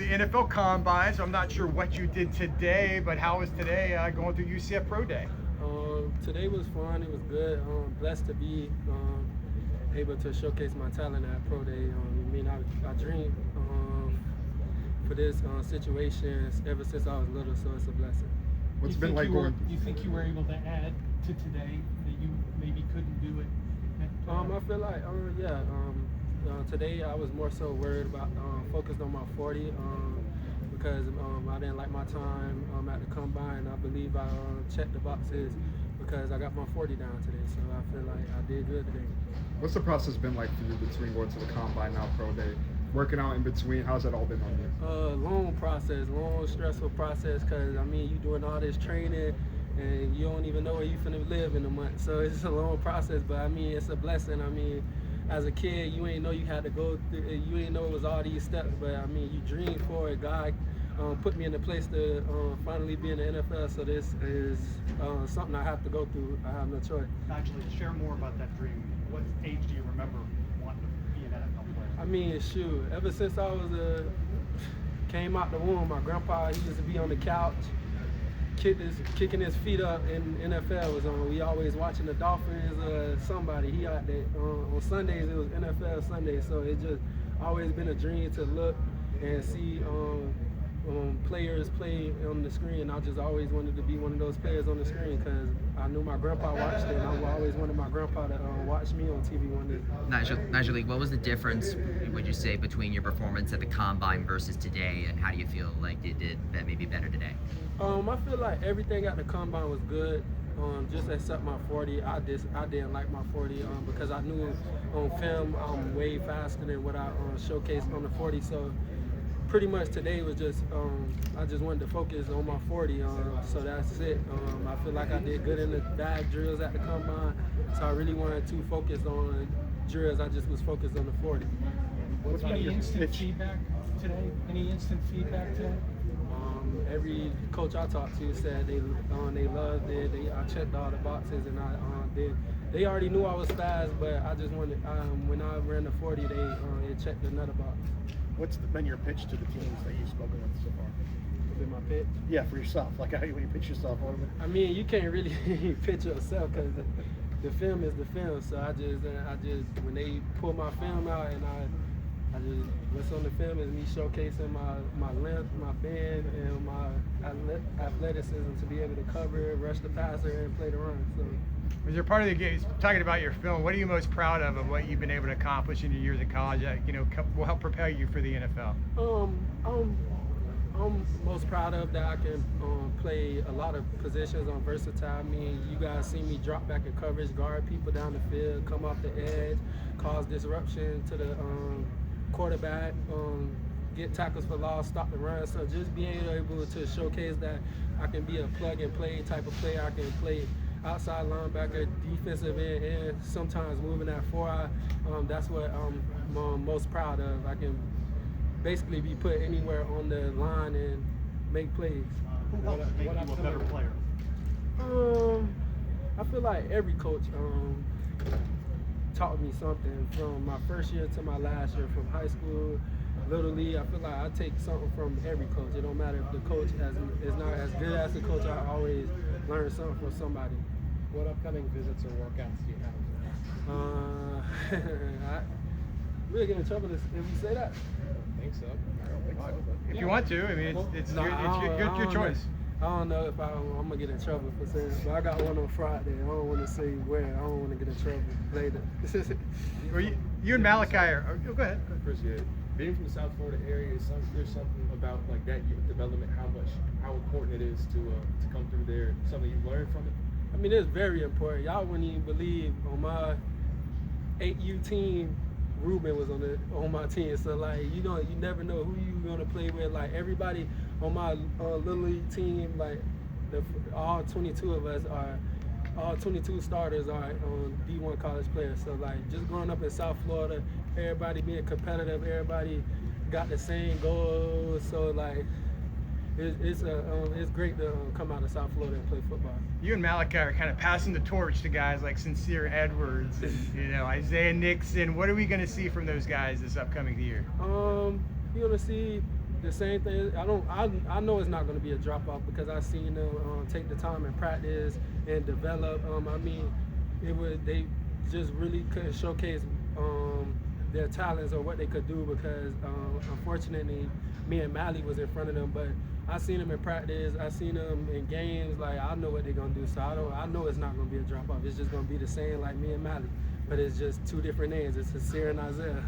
the NFL Combine, so I'm not sure what you did today, but how was today going through UCF Pro Day? Today was fun. It was good. Blessed to be able to showcase my talent at Pro Day. I dreamed for this situation ever since I was little, so it's a blessing. What's it been like going? Do you think you were able to add to today that you maybe couldn't do it? I feel like, today I was more so worried about focused on my 40 because I didn't like my time at the combine. I believe I checked the boxes because I got my 40 down today, so I feel like I did good today. What's the process been like for you between going to the combine now Pro Day, working out in between? How's that all been on you? Long process, long stressful process, because you doing all this training and you don't even know where you finna live in a month, so it's a long process, but it's a blessing. As a kid, you ain't know you had to go through, you ain't know it was all these steps, but you dream for it. God put me in a place to finally be in the NFL, so this is something I have to go through. I have no choice. Nyjalik, share more about that dream. What age do you remember wanting to be an NFL player? Shoot, ever since I was came out the womb, my grandpa, he used to be on the couch, kicking his feet up in NFL was on. We always watching the Dolphins, somebody. He out there on Sundays. It was NFL Sundays, so it just always been a dream to look and see players play on the screen. I just always wanted to be one of those players on the screen because I knew my grandpa watched it, and I always wanted my grandpa to watch me on TV one day. Nyjalik, what was the difference, would you say, between your performance at the Combine versus today, and how do you feel like you did that maybe better today? I feel like everything at the Combine was good. Just except my 40, I didn't like my 40 because I knew on film I'm way faster than what I showcased on the 40. So pretty much today was just I just wanted to focus on my 40. So that's it. I feel like I did good in the bag drills at the Combine, so I really wanted to focus on drills. I just was focused on the 40. Any instant feedback today? Any instant feedback today? Every coach I talked to said they loved it. I checked all the boxes, and I did. They already knew I was fast, but I just wanted when I ran the 40, they checked another box. What's been your pitch to the teams that you've spoken with so far? Been my pitch? Yeah, for yourself. Like when you pitch yourself a little bit. You can't really pitch yourself because the film is the film. So I just when they pull my film out and I just what's on the film is me showcasing my length, my bend, and my athleticism to be able to cover, rush the passer, and play the run. So. Was there part of the game, talking about your film, what are you most proud of what you've been able to accomplish in your years in college that will help propel you for the NFL? I'm most proud of that I can play a lot of positions. I'm versatile. You guys see me drop back in coverage, guard people down the field, come off the edge, cause disruption to the quarterback, get tackles for loss, stop the run. So just being able to showcase that I can be a plug and play type of player. I can play outside linebacker, defensive end, and sometimes moving that 4. That's what I'm most proud of. I can basically be put anywhere on the line and make plays. Who helped make you a better player? I feel like every coach taught me something from my first year to my last year, from high school, Little League. I feel like I take something from every coach. It don't matter if the coach is not as good as the coach, I always learn something from somebody. What upcoming visits or workouts do you have? We'll get in trouble if we say that. I think so. If you want to, it's your choice. I don't know if I'm gonna get in trouble for saying it, but I got one on Friday. I don't want to say where. I don't want to get in trouble later. Well, you and Malachi are. Go ahead. Appreciate it. Being from the South Florida area, there's something about like that youth development, how important it is to come through there. Something you've learned from it. It's very important. Y'all wouldn't even believe on my 8U team, Ruben was on my team. So you never know who you gonna play with. Like everybody on my little league team, like all 22 of us are, all 22 starters are on D1 college players. So just growing up in South Florida, everybody being competitive, everybody got the same goals. So it's great to come out of South Florida and play football. You and Malachi are kind of passing the torch to guys like Sincere Edwards and Isaiah Nixon. What are we going to see from those guys this upcoming year? You're going to see The same thing. I know it's not going to be a drop off because I've seen them take the time and practice and develop. I mean, they just really couldn't showcase their talents or what they could do because unfortunately, me and Mally was in front of them. But I seen them in practice. I seen them in games. Like I know what they're gonna do. So I know it's not gonna be a drop off. It's just gonna be the same like me and Mally, but it's just two different names. It's Sincere and Isaiah.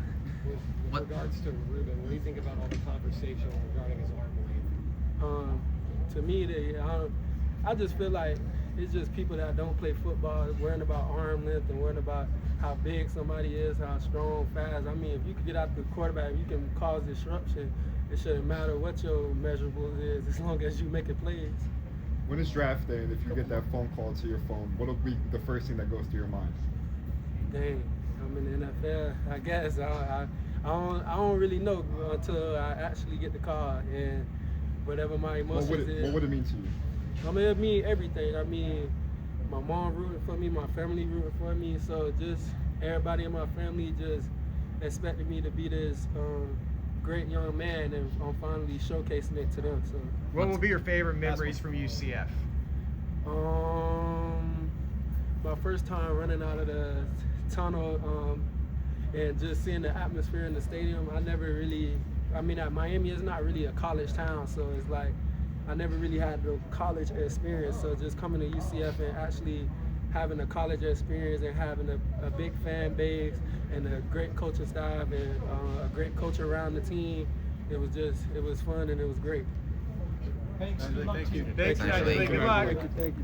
With regards to Ruben, what do you think about all the conversation regarding his arm length? To me, I just feel like it's just people that don't play football worrying about arm length and worrying about how big somebody is, how strong, fast. I mean, if you can get out the quarterback, you can cause disruption. It shouldn't matter what your measurables is as long as you making plays. When it's draft day and if you get that phone call to your phone, what'll be the first thing that goes through your mind? Dang, I'm in the NFL. I guess I don't really know until I actually get the call and whatever my emotions is. What would it mean to you? I mean, it mean everything. I mean, my mom rooting for me, my family rooting for me, so just everybody in my family just expected me to be this great young man, and I'm finally showcasing it to them. So, What will be your favorite memories from UCF? My first time running out of the tunnel and just seeing the atmosphere in the stadium. I mean, at Miami is not really a college town, so it's like I never really had the college experience. So just coming to UCF and actually having a college experience and having a big fan base and a great coaching staff and a great coach around the team, it was fun and it was great. Thanks. Good luck to you. Thanks, Nyjalik. Good luck. Thank you.